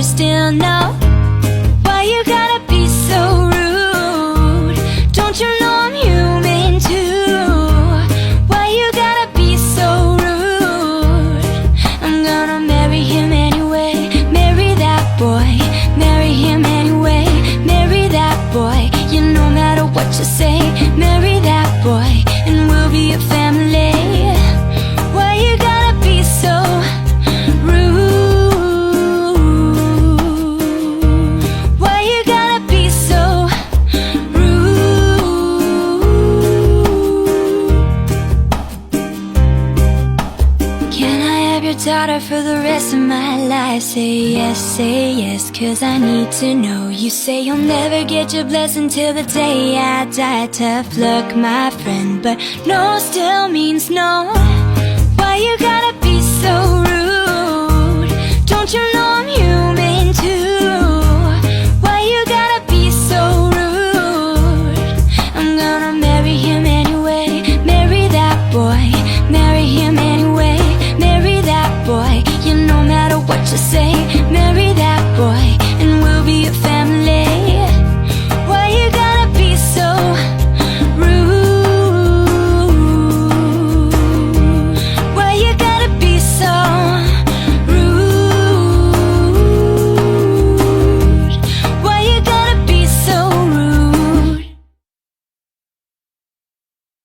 still no? Why you gotta be so rude? Don't you know I'm human too? Why you gotta be so rude? I'm gonna marry him anyway. Marry that boy. Marry him anyway. Marry that boy. Yeah, no matter what you say, marry that boy, and we'll be a family. Why you gotta be so rude? Why you gotta be so rude? Can I have your daughter for the rest of my life? Say yes, cause I need to know. You say you'll never get your blessing till the day I die. Tough luck, my friend, but no still means no. Why you gotta be so rude? Don't you know I'm human too?